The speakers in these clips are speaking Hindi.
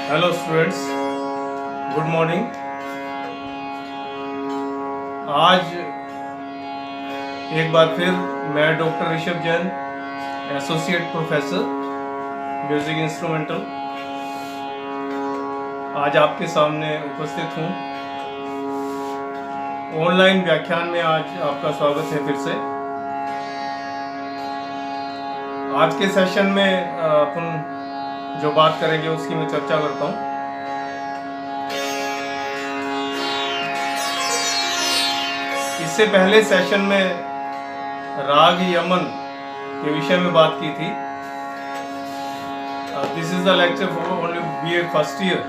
Hello students, good morning. आज एक बार फिर मैं doctor Rishabh Jain, associate professor music instrumental, आज आपके सामने उपस्थित हूँ। ऑनलाइन व्याख्यान में आज आपका स्वागत है फिर से। आज के सेशन में अपन जो बात करेंगे उसकी मैं चर्चा करता हूं। इससे पहले सेशन में राग यमन के विषय में बात की थी। This is the lecture for only BA first year.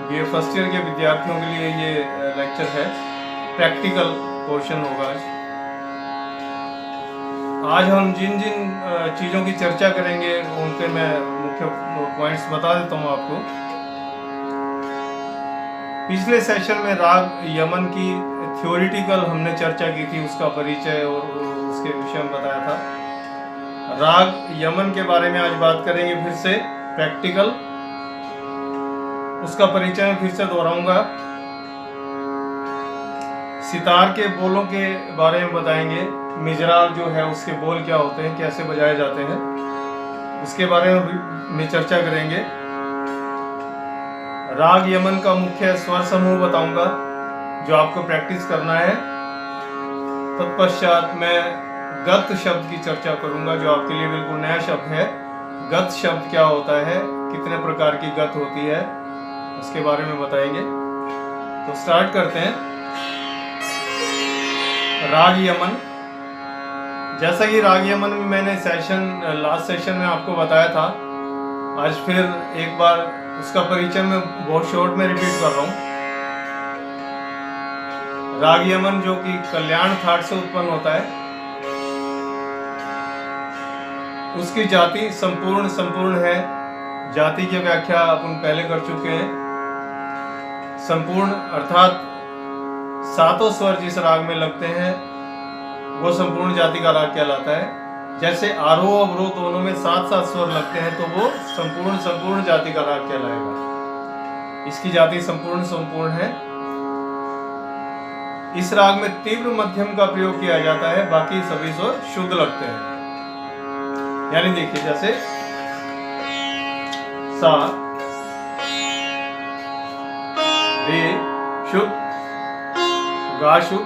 BA first year के विद्यार्थियों के लिए ये लेक्चर है। प्रैक्टिकल पोर्शन होगा आज हम जिन जिन चीज़ों की चर्चा करेंगे उनके मैं मुख्य पॉइंट्स बता देता हूँ आपको। पिछले सेशन में राग यमन की थ्योरिटिकल हमने चर्चा की थी, उसका परिचय और उसके विषय में बताया था। राग यमन के बारे में आज बात करेंगे फिर से प्रैक्टिकल। उसका परिचय मैं फिर से दोहराऊंगा। सितार के बोलों के बारे में बताएंगे। मिजराल जो है उसके बोल क्या होते हैं, कैसे बजाए जाते हैं, उसके बारे में भी चर्चा करेंगे। राग यमन का मुख्य स्वर समूह बताऊंगा जो आपको प्रैक्टिस करना है। तत्पश्चात मैं गत शब्द की चर्चा करूंगा जो आपके लिए बिल्कुल नया शब्द है। गत शब्द क्या होता है, कितने प्रकार की गत होती है, उसके बारे में बताएंगे। तो स्टार्ट करते हैं। राग यमन, जैसा कि राग यमन में मैंने लास्ट सेशन में आपको बताया था, आज फिर एक बार उसका परिचय मैं बहुत शॉर्ट में रिपीट कर रहा हूँ। राग यमन जो कि कल्याण थाट से उत्पन्न होता है, उसकी जाति संपूर्ण है। जाति की व्याख्या अपन पहले कर चुके हैं। संपूर्ण अर्थात सातों स्वर जिस राग में लगते हैं वो संपूर्ण जाति का राग कहलाता है। जैसे आरोह अवरोह दोनों में 7-7 स्वर लगते हैं तो वो संपूर्ण जाति का राग कहलाएगा। इसकी जाति संपूर्ण है। इस राग में तीव्र मध्यम का प्रयोग किया जाता है, बाकी सभी स्वर शुद्ध लगते हैं। यानी देखिए, जैसे सा रे शुद्ध, गा शुद्ध,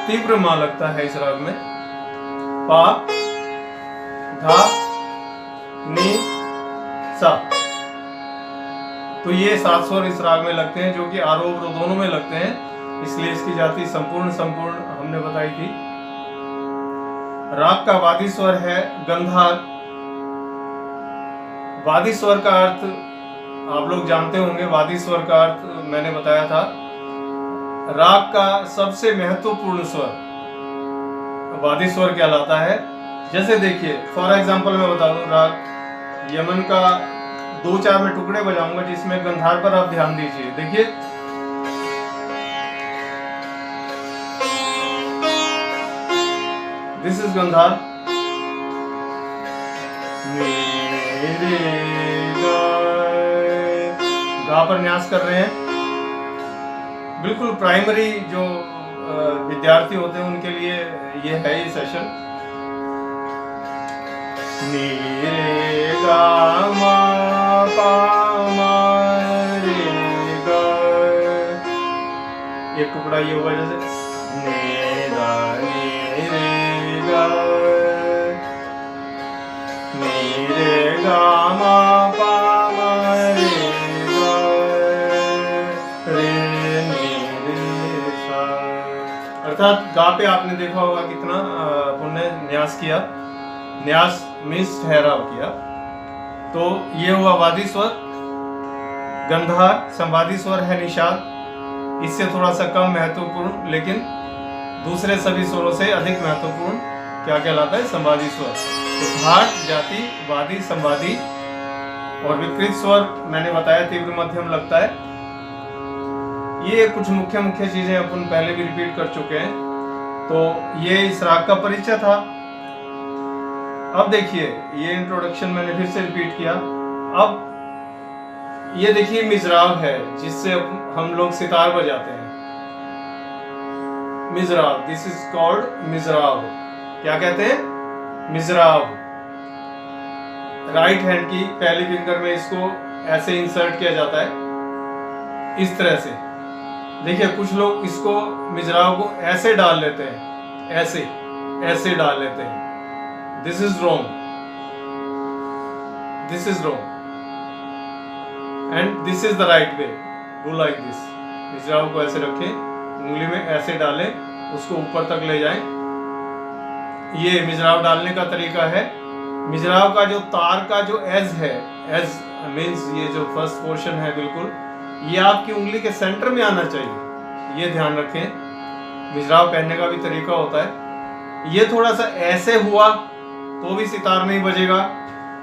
तीव्र मा लगता है इस राग में। पा, धा, नी, सा, तो ये 7 स्वर इस राग में लगते हैं जो कि आरोह अवरोह दोनों में लगते हैं, इसलिए इसकी जाति संपूर्ण हमने बताई थी। राग का वादी स्वर है गंधार। वादी स्वर का अर्थ आप लोग जानते होंगे। वादी स्वर का अर्थ मैंने बताया था। राग का सबसे महत्वपूर्ण स्वर वादी स्वर कहलाता है। जैसे देखिए, फॉर एग्जांपल मैं बता दूं, राग यमन का 2-4 में टुकड़े बजाऊंगा जिसमें गंधार पर आप ध्यान दीजिए। देखिए, दिस इज गंधार। गा पर न्यास कर रहे हैं। बिल्कुल प्राइमरी जो विद्यार्थी होते हैं उनके लिए ये है ये सेशन। नी रे गा मा पा मा रे गा, एक टुकड़ा ये होगा जैसे नी गा नी रे गा, नी रे गा मा पा मा रे गा, रे अर्थात गा पे आपने देखा होगा कितना पुण्य न्यास किया। न्यास मीन्स ठहराव किया। तो ये हुआ वादी स्वर। गंधार संवादी स्वर है निषाद, इससे थोड़ा सा कम महत्वपूर्ण, लेकिन दूसरे सभी स्वरों से अधिक महत्वपूर्ण क्या कहलाता है? संवादी स्वर। तो घाट, जाति, वादी, संवादी और विकृत स्वर मैंने बताया तीव्र मध्यम लगता है। ये कुछ मुख्य मुख्य चीजें अपन पहले भी रिपीट कर चुके हैं। तो ये इस राग का परिचय था। अब देखिए, ये इंट्रोडक्शन मैंने फिर से रिपीट किया। अब ये देखिए मिजराब है, जिससे हम लोग सितार बजाते हैं। मिजराब, दिस इज कॉल्ड मिजराब। क्या कहते हैं? मिजराब। राइट हैंड की पहली फिंगर में इसको ऐसे इंसर्ट किया जाता है, इस तरह से। देखिए कुछ लोग इसको मिजराब को ऐसे डाल लेते हैं, ऐसे ऐसे डाल लेते हैं। This is wrong, this is wrong and this is the right way. Do like this. मिजराब को ऐसे रखें, उंगली में ऐसे डालें, उसको ऊपर तक ले जाएं। ये मिजराब डालने का तरीका है। मिजराब का जो तार का जो एज है, एज मीन्स ये जो फर्स्ट पोर्शन है बिल्कुल, ये आपकी उंगली के सेंटर में आना चाहिए। ये ध्यान रखें। मिजराब पहनने का भी तरीका होता है। ये थोड़ा सा ऐसे हुआ तो भी सितार नहीं बजेगा,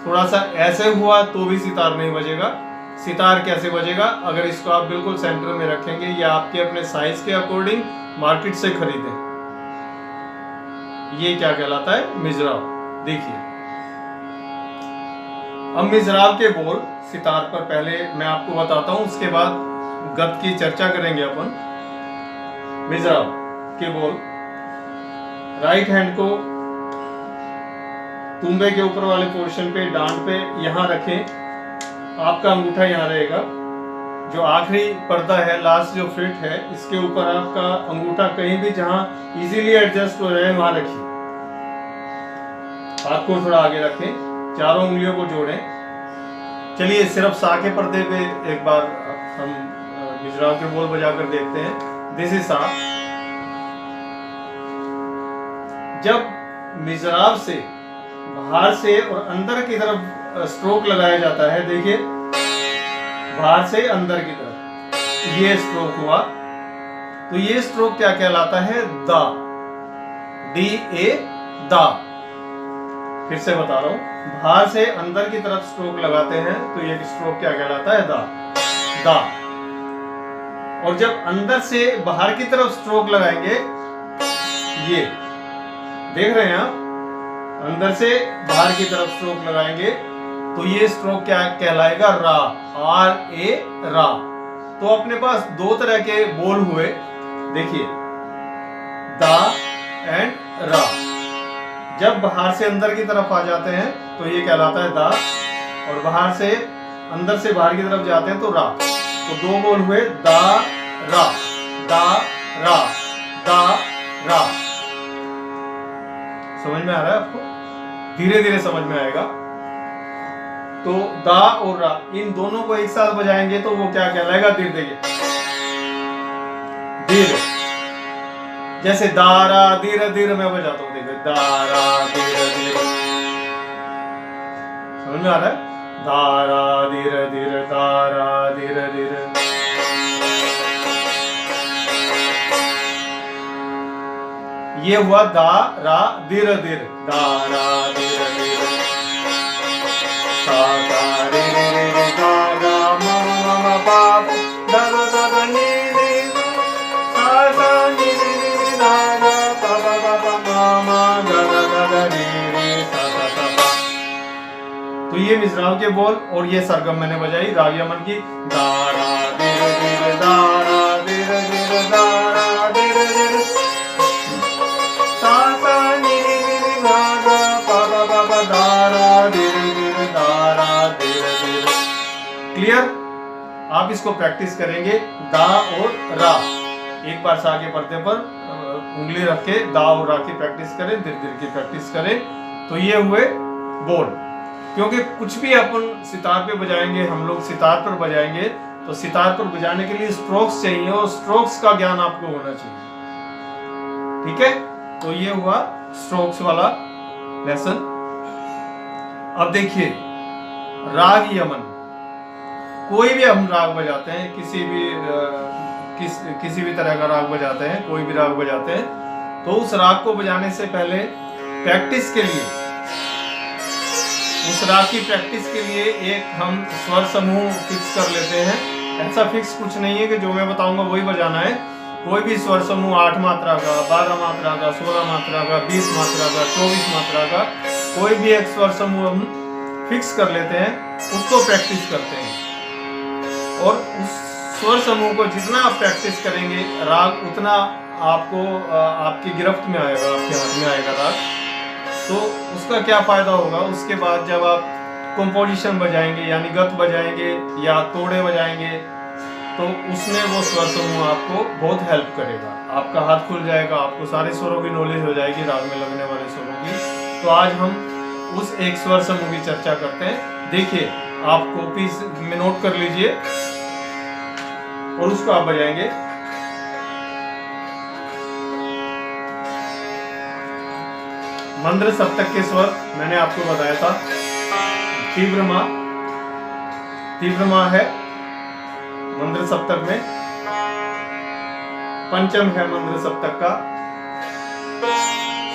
थोड़ा सा ऐसे हुआ तो भी सितार नहीं बजेगा। सितार कैसे बजेगा? अगर इसको आप बिल्कुल सेंटर में रखेंगे, या आपके अपने साइज के अकॉर्डिंग मार्केट से खरीदें। ये क्या कहलाता है? मिजराब। देखिए अब मिजराब के बोल सितार पर पहले मैं आपको बताता हूं, उसके बाद गत की चर्चा करेंगे अपन। मिजराब के बोल, राइट हैंड को तुम्बे के ऊपर वाले पोर्शन पे, डांट पे यहां रखें। आपका अंगूठा यहां रहेगा। जो आखिरी पर्दा है, लास्ट जो फ्रिट है, इसके ऊपर आपका अंगूठा कहीं भी जहां इजीली एडजस्ट हो जाए वहां रखिए। हाथ को थोड़ा आगे रखें, चारों उंगलियों को जोड़ें। चलिए सिर्फ सा के पर्दे पे एक बार हम मिजराब के बोल बजाकर देखते हैं। दिस इज सा। जब मिजराब से बाहर से और अंदर की तरफ स्ट्रोक लगाया जाता है, देखिए बाहर से अंदर की तरफ ये स्ट्रोक हुआ, तो ये स्ट्रोक क्या कहलाता है? दा। डी ए दा। फिर से बता रहा हूं, बाहर से अंदर की तरफ स्ट्रोक लगाते हैं तो ये स्ट्रोक क्या कहलाता है? दा। दा। और जब अंदर से बाहर की तरफ स्ट्रोक लगाएंगे, ये देख रहे हैं आप, अंदर से बाहर की तरफ स्ट्रोक लगाएंगे तो ये स्ट्रोक क्या कहलाएगा? रा। आर ए रा। तो अपने पास दो तरह के बोल हुए, देखिए दा एंड रा। जब बाहर से अंदर की तरफ आ जाते हैं तो ये कहलाता है दा, और बाहर से अंदर से बाहर की तरफ जाते हैं तो रा। तो दो बोल हुए, दा रा, दा रा, दा रा। समझ में आ रहा है आपको? धीरे धीरे समझ में आएगा। तो दा और रा, इन दोनों को एक साथ बजाएंगे तो वो क्या कहलाएगा? धीरे धीरे। धीरे, जैसे दारा धीरे धीरे मैं बजाता हूं, देखो दारा धीरे धीरे। समझ में आ रहा है? दारा धीरे धीरे, दारा धीरे धीरे। ये हुआ दा रा धीरे धीरे, दारा धीरे धीरे। सा सा रे रे रे, गा गा मा मा मा पा, दा दा दा दा नी नी, सा सा नी नी नी, दा दा पा पा पा पा मा मा, दा दा दा दा नी नी, सा सा सा पा। तो ये मिजराब के बोल, और ये सरगम मैंने बजाई राग यमन की। दारा धीरे धीरे, दारा धीरे धीरे, दारा धीरे धीरे, सा सा नी नी नी, दा दा पा पा पा पा, दारा धीरे धीरे, दारा धीरे धीरे। क्लियर? आप इसको प्रैक्टिस करेंगे, दा और रा। एक बार सा के पर्दे पर उंगली रख के दा और रा की प्रैक्टिस करें, धीरे धीरे की प्रैक्टिस करें। तो ये हुए बोल। क्योंकि कुछ भी अपन सितार पे बजाएंगे, हम लोग सितार पर बजाएंगे, तो सितार पर बजाने के लिए स्ट्रोक्स चाहिए, और स्ट्रोक्स का ज्ञान आपको होना चाहिए। ठीक है, तो ये हुआ स्ट्रोक्स वाला लेसन। अब देखिए राग यमन, कोई भी हम राग बजाते हैं, किसी भी तरह का राग बजाते हैं, कोई भी राग बजाते हैं, तो उस राग को बजाने से पहले प्रैक्टिस के लिए, उस राग की प्रैक्टिस के लिए एक हम स्वर समूह फिक्स कर लेते हैं। ऐसा फिक्स कुछ नहीं है कि जो मैं बताऊंगा वही बजाना है। कोई भी स्वर समूह 8 मात्रा का, 12 मात्रा का, 16 मात्रा का, 20 मात्रा का, 24 मात्रा का, कोई भी एक स्वर समूह हम फिक्स कर लेते हैं, उसको प्रैक्टिस करते हैं। और उस स्वर समूह को जितना आप प्रैक्टिस करेंगे राग उतना आपको आपकी गिरफ्त में आएगा, आपके हाथ में आएगा राग। तो उसका क्या फायदा होगा, उसके बाद जब आप कंपोजिशन बजाएंगे यानी गत बजाएंगे या तोड़े बजाएंगे, तो उसमें वो स्वर समूह आपको बहुत हेल्प करेगा। आपका हाथ खुल जाएगा, आपको सारे स्वरों की नॉलेज हो जाएगी, राग में लगने वाले स्वरों की। तो आज हम उस एक स्वर समूह की चर्चा करते हैं। देखिए आप कॉपी में नोट कर लीजिए और उसको आप बजाएंगे। मंद्र सप्तक के स्वर मैंने आपको बताया था। तीव्र माँ है मंद्र सप्तक में, पंचम है मंद्र सप्तक का,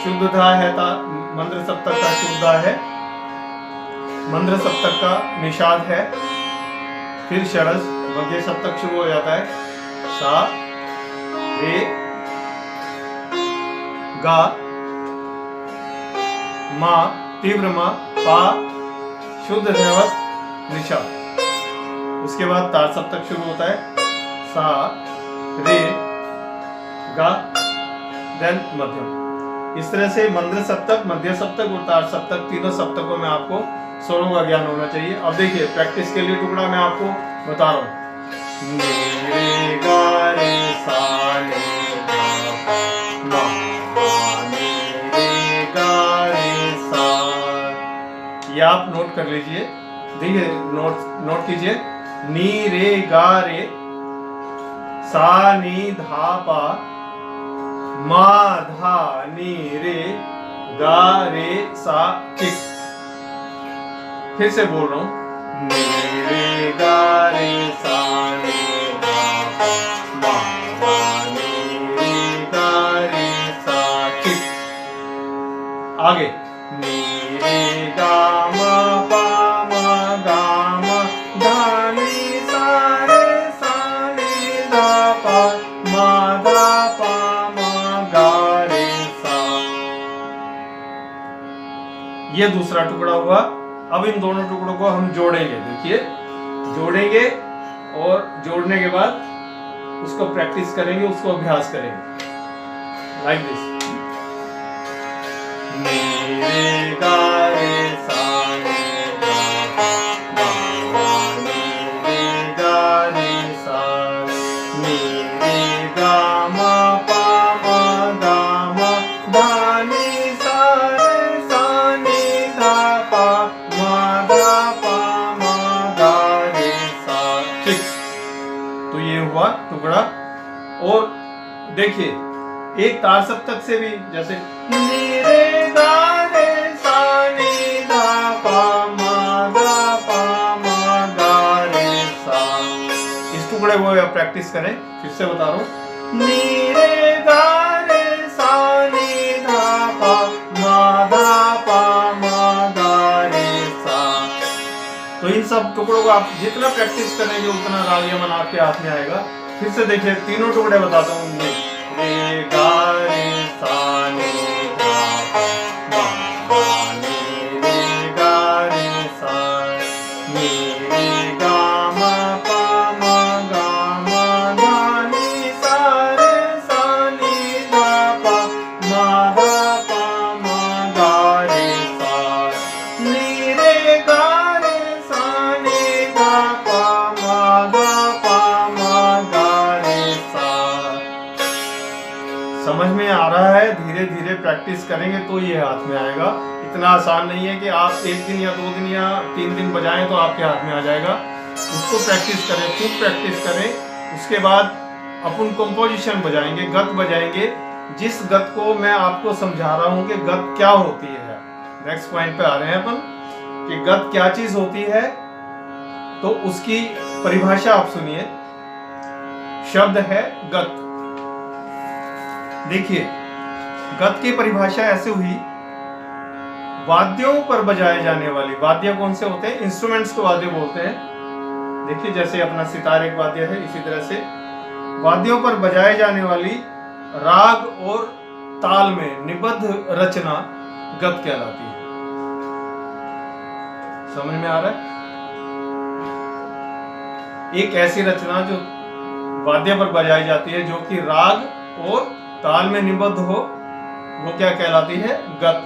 शुद्धधा है मंद्र सप्तक का शुद्धधा है, मंद्र सप्तक का निषाद है, फिर षडज मध्य सप्तक शुरू हो जाता है, सा रे गा मा तीव्र मा पा शुद्ध धैवत निषाद। उसके बाद तार सप्तक शुरू होता है, सा रे गा देन मध्यम। इस तरह से मंद्र सप्तक, मध्य सप्तक और तार सप्तक, तीनों सप्तकों में आपको स्वरों का ज्ञान होना चाहिए। अब देखिए प्रैक्टिस के लिए टुकड़ा मैं आपको बता रहा हूँ। रे गा रे सा रे गा मा रे गा रे सा, ये आप नोट कर लीजिए। देखिए नोट कीजिए, नी रे गा रे सा नी धा पा मा धा नी रे गा रे सा चिक। फिर से बोल रहा हूं, नी रे गा रे सा नी धा पा मा धा नी रे गा रे सा चिक। आगे नी रे गा मा पा मा गा मा धा नी सा रे सा नी धा पा मा धा पा मा गा रे सा। ये दूसरा टुकड़ा हुआ। अब इन दोनों टुकड़ों को हम जोड़ेंगे। देखिए जोड़ेंगे और जोड़ने के बाद उसको प्रैक्टिस करेंगे, उसको अभ्यास करेंगे लाइक दिस। रे गा रे सा रे गा मा रे गा रे सा, नी रे गा मा पा मा गा मा धा नी सा रे सा नी धा पा मा धा पा मा गा रे सा चिक। तो ये हुआ टुकड़ा। और देखिए एक तार सप्तक से भी, जैसे नी रे गा रे सा नी धा पा मा धा पा मा गा रे सा, इस टुकड़े को आप प्रैक्टिस करें। फिर से बता रहा हूं, नी रे गा रे सा नी धा पा मा धा पा मा गा रे सा। तो इन सब टुकड़ों को आप जितना प्रैक्टिस करेंगे उतना राग यमन आपके हाथ में आएगा। फिर से देखिए तीनों टुकड़े बताता हूँ। रे गा रे सा नी धा पा मा नी रे गा रे सा, नी रे गा मा पा मा गा मा धा नी सा रे सा नी धा पा मा धा पा मा गा रे सा, नी रे गा रे सा नी धा पा मा धा पा मा गा रे सा। समझ में आ रहा है? धीरे धीरे प्रैक्टिस करेंगे तो ये हाथ में आएगा। इतना आसान नहीं है कि आप 1 दिन या 2 दिन या 3 दिन बजाएं तो आपके हाथ में आ जाएगा। उसको प्रैक्टिस करें, खूब प्रैक्टिस करें। उसके बाद अपन कंपोजिशन बजाएंगे, गत बजाएंगे, जिस गत को मैं आपको समझा रहा हूं कि गत क्या होती है, नेक्स्ट पॉइंट पे आ रहे हैं अपन कि गत क्या चीज होती है, तो उसकी परिभाषा आप सुनिए। शब्द है गत। देखिए, गत की परिभाषा ऐसे हुई, वाद्यों पर बजाए जाने वाली, वाद्य कौन से होते हैं, इंस्ट्रूमेंट्स को वाद्य बोलते हैं। देखिए, जैसे अपना सितार एक वाद्य है, इसी तरह से वाद्यों पर बजाए जाने वाली राग और ताल में निबद्ध रचना गत कहलाती है। समझ में आ रहा है? एक ऐसी रचना जो वाद्य पर बजाई जाती है, जो कि राग और ताल में निबद्ध हो, वो क्या कहलाती है, गत।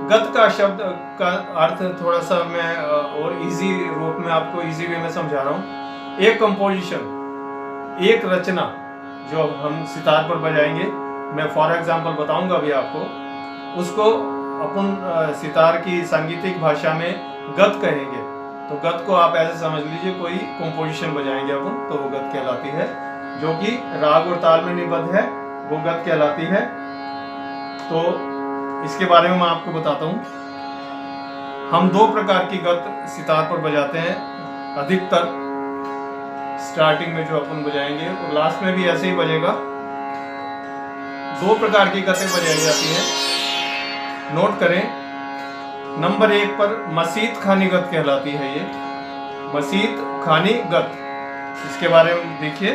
गत का शब्द का अर्थ थोड़ा सा मैं और इजी रूप में आपको इजी वे में समझा रहा हूं। एक कंपोजिशन, एक रचना जो हम सितार पर बजाएंगे, मैं फॉर एग्जांपल बताऊंगा अभी आपको, उसको अपन सितार की सांगीतिक भाषा में गत कहेंगे। तो गत को आप ऐसे समझ लीजिए, कोई कंपोजिशन बजाएंगे अपन, तो वो गत कहलाती है। जो कि राग और ताल में निबद्ध है, वो गत कहलाती है। तो इसके बारे में मैं आपको बताता हूं। हम दो प्रकार की गत सितार पर बजाते हैं, अधिकतर स्टार्टिंग में जो अपन बजाएंगे और लास्ट में भी ऐसे ही बजेगा। दो प्रकार की गतें बजाई जाती है, नोट करें। नंबर 1 पर मसीत खानी गत कहलाती है। ये मसीत खानी गत, इसके बारे में देखिए।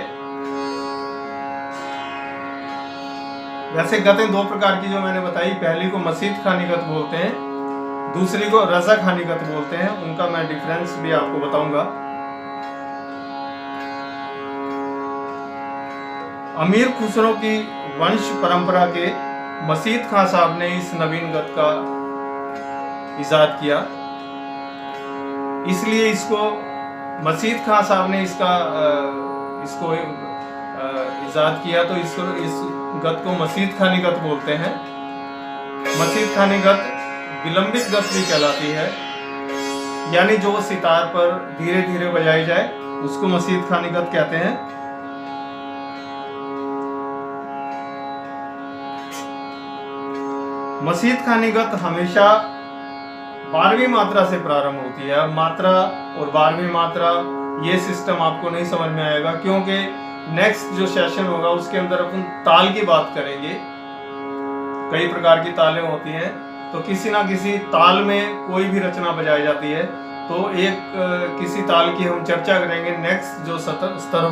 वैसे गतें दो प्रकार की जो मैंने बताई, पहली को मसीत खानी गत बोलते हैं, दूसरी को रजा खानी गत बोलते हैं। उनका मैं डिफरेंस भी आपको बताऊंगा। अमीर खुसरो की वंश परंपरा के मसीत खां साहब ने इस नवीन गत का इजाद किया, इसलिए इसको मसीत खां साहब ने इसको इजाद किया, तो इस गत को मसीत खानी गत बोलते हैं। मसीत खानी गत विलंबित गत भी कहलाती है, यानी जो सितार पर धीरे धीरे बजाई जाए उसको मसीत खानी गत कहते हैं। मसीत खानी गत हमेशा 12वीं मात्रा से प्रारंभ होती है। अब मात्रा और 12वीं मात्रा, ये सिस्टम आपको नहीं समझ में आएगा, क्योंकि नेक्स्ट जो सेशन होगा उसके अंदर अपन ताल की बात करेंगे। कई प्रकार की तालें होती हैं, तो किसी ना किसी ताल में कोई भी रचना बजाई जाती है, तो एक किसी ताल की हम चर्चा करेंगे। नेक्स्ट जो सत्र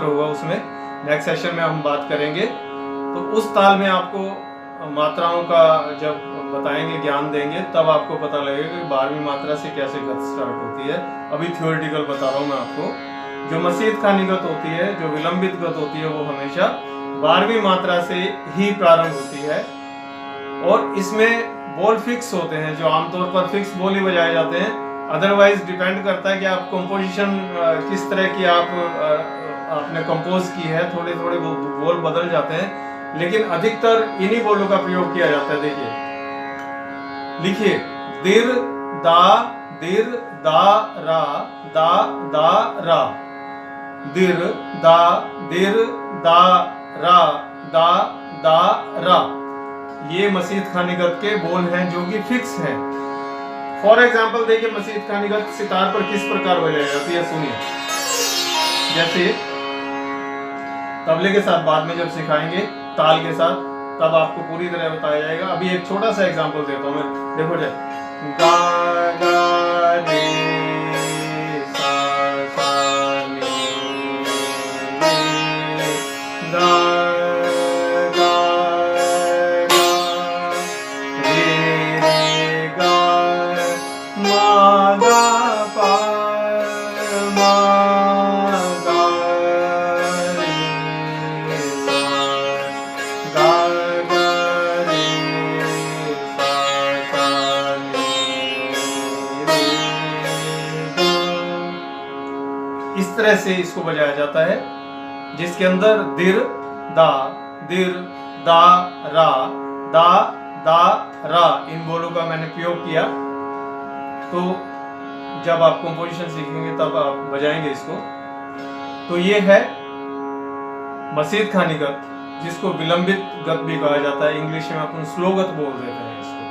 होगा उसमें नेक्स्ट सेशन में हम बात करेंगे। तो उस ताल में आपको मात्राओं का जब बताएंगे, ज्ञान देंगे, तब आपको पता लगेगा कि 12वीं मात्रा से कैसे गत स्टार्ट होती है। अभी थ्योरेटिकल बता रहा हूं मैं आपको। जो मसीत खानी गत होती है, जो विलंबित गत होती है, वो हमेशा 12वीं मात्रा से ही प्रारंभ होती है, और इसमें बोल फिक्स होते हैं, जो आमतौर पर फिक्स बोल ही बजाए जाते हैं। अदरवाइज डिपेंड करता है कि आप कंपोजिशन किस तरह की आपने कंपोज की है, थोड़े थोड़े बोल बदल जाते हैं, लेकिन अधिकतर इन्हीं बोलों का प्रयोग किया जाता है। देखिए, लिखिए, दिर दा रा, दा रा, दिर दा रा। ये मसीत खानी गत के बोल हैं जो कि फिक्स हैं। फॉर एग्जाम्पल देखिए, मसीत खानी गत सितार पर किस प्रकार बजाई जाती है, सुनिए। जैसे तबले के साथ बाद में जब सिखाएंगे, ताल के साथ, तब आपको पूरी तरह बताया जाएगा। अभी एक छोटा सा एग्जांपल देता हूं मैं, देखो जय गा गा रे सा सा नी गा गा रे रे गा मा गा पा मा गा रे सा गा गा रे सा सा नी रे गा। इस तरह से इसको बजाया जाता है, जिसके अंदर दिर दा रा इन बोलों का मैंने प्रयोग किया। तो जब आप कंपोजिशन सीखेंगे तब आप बजाएंगे इसको। तो ये है मसीत खानी गत। जिसको विलंबित गत भी कहा जाता है, इंग्लिश में अपन स्लो गत बोल देते हैं इसको।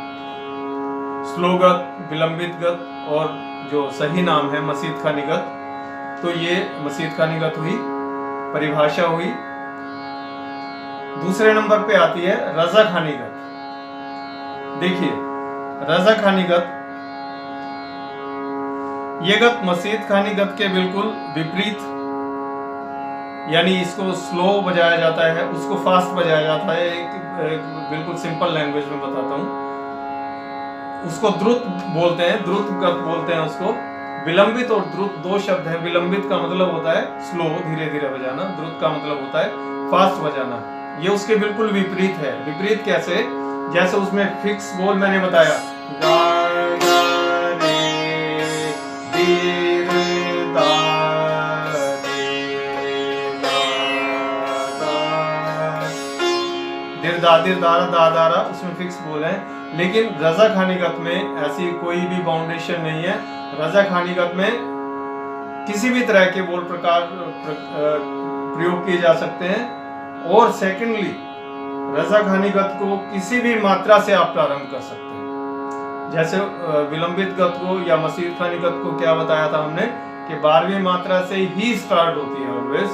स्लो गत, विलंबित गत, और जो सही नाम है मसीद खानी गत। तो ये मसीद खानी गत हुई, परिभाषा हुई। दूसरे नंबर पे आती है रजा खानी गत। देखिए, रजा खानी गत, ये गत मसीद खानी गत के बिल्कुल विपरीत, यानी इसको स्लो बजाया जाता है, उसको फास्ट बजाया जाता है। एक बिल्कुल सिंपल लैंग्वेज में बताता हूं, उसको द्रुत बोलते हैं, द्रुत गत बोलते हैं उसको। विलंबित और द्रुत दो शब्द हैं। विलंबित का मतलब होता है स्लो, धीरे धीरे बजाना। द्रुत का मतलब होता है फास्ट बजाना। ये उसके बिल्कुल विपरीत है। विपरीत कैसे? जैसे उसमें फिक्स बोल मैंने बताया, दारा दादारा, उसमें फिक्स बोल है। लेकिन रजा खानी गत में ऐसी कोई भी बाउंडेशन नहीं है। रजा खानी गत में किसी भी तरह के बोल प्रकार प्रयोग किए जा सकते हैं। और सेकेंडली, रजा खानी गत को किसी भी मात्रा से आप प्रारंभ कर सकते हैं। जैसे विलंबित गत को या मसीद खानी गत को क्या बताया था हमने कि 12वीं मात्रा से ही स्टार्ट होती है ऑलवेज।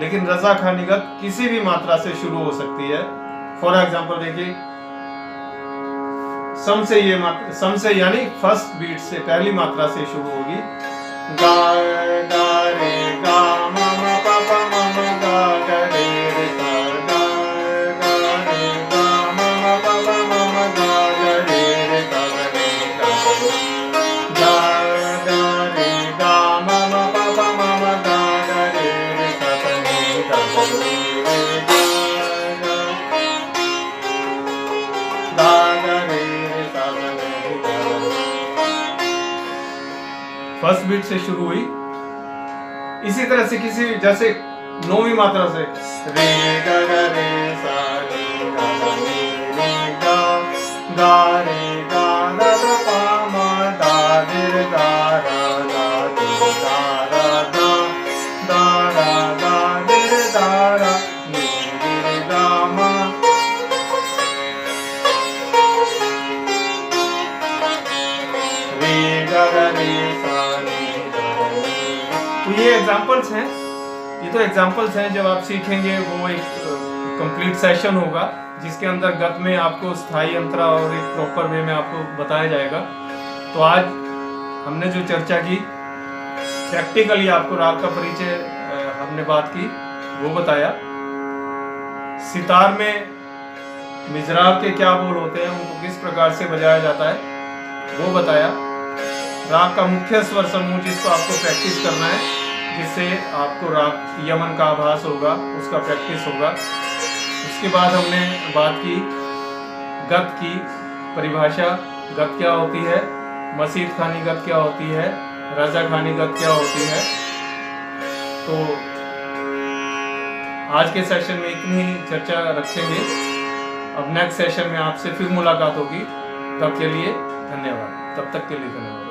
लेकिन रजा खानी गत किसी भी मात्रा से शुरू हो सकती है। फॉर एग्जाम्पल देखिए, सम से ये मात्रा, सम से यानी फर्स्ट बीट से, पहली मात्रा से शुरू होगी। गा गा रे गा मा मा पा पा मा मा गा गा रे रे गा गा गा रे गा मा मा पा पा मा मा गा गा रे रे गा गा रे गा गा गा रे गा मा मा पा पा मा मा गा गा रे रे गा गा रे गा गा रे फर्स्ट बीट से शुरू हुई। इसी तरह से किसी, जैसे 9वीं मात्रा से रे गा गा रे सा रे गा गा रे गा गा रे गा दा दा पा मा दा रे दा रा दा रे दा रा दा दा रा दा रे दा रा नी रे गा मा। रे गा गा रे सा। तो ये एग्जाम्पल्स हैं, ये तो एग्जाम्पल्स हैं। जब आप सीखेंगे वो एक कंप्लीट सेशन होगा जिसके अंदर गत में आपको स्थायी अंतरा और एक प्रॉपर वे में आपको बताया जाएगा। तो आज हमने जो चर्चा की, प्रैक्टिकली आपको राग का परिचय हमने बात की, वो बताया। सितार में मिजराब के क्या बोल होते हैं, उनको किस प्रकार से बजाया जाता है, वो बताया। राग का मुख्य स्वर समूह जिसको आपको प्रैक्टिस करना है, जिससे आपको राग यमन का आभास होगा, उसका प्रैक्टिस होगा। उसके बाद हमने बात की गत की परिभाषा, गत क्या होती है, मसीद खानी गत क्या होती है, रजा खानी गत क्या होती है। तो आज के सेशन में इतनी ही चर्चा रखेंगे। अब नेक्स्ट सेशन में आपसे फिर मुलाकात होगी। तब के लिए धन्यवाद। तब तक के लिए धन्यवाद।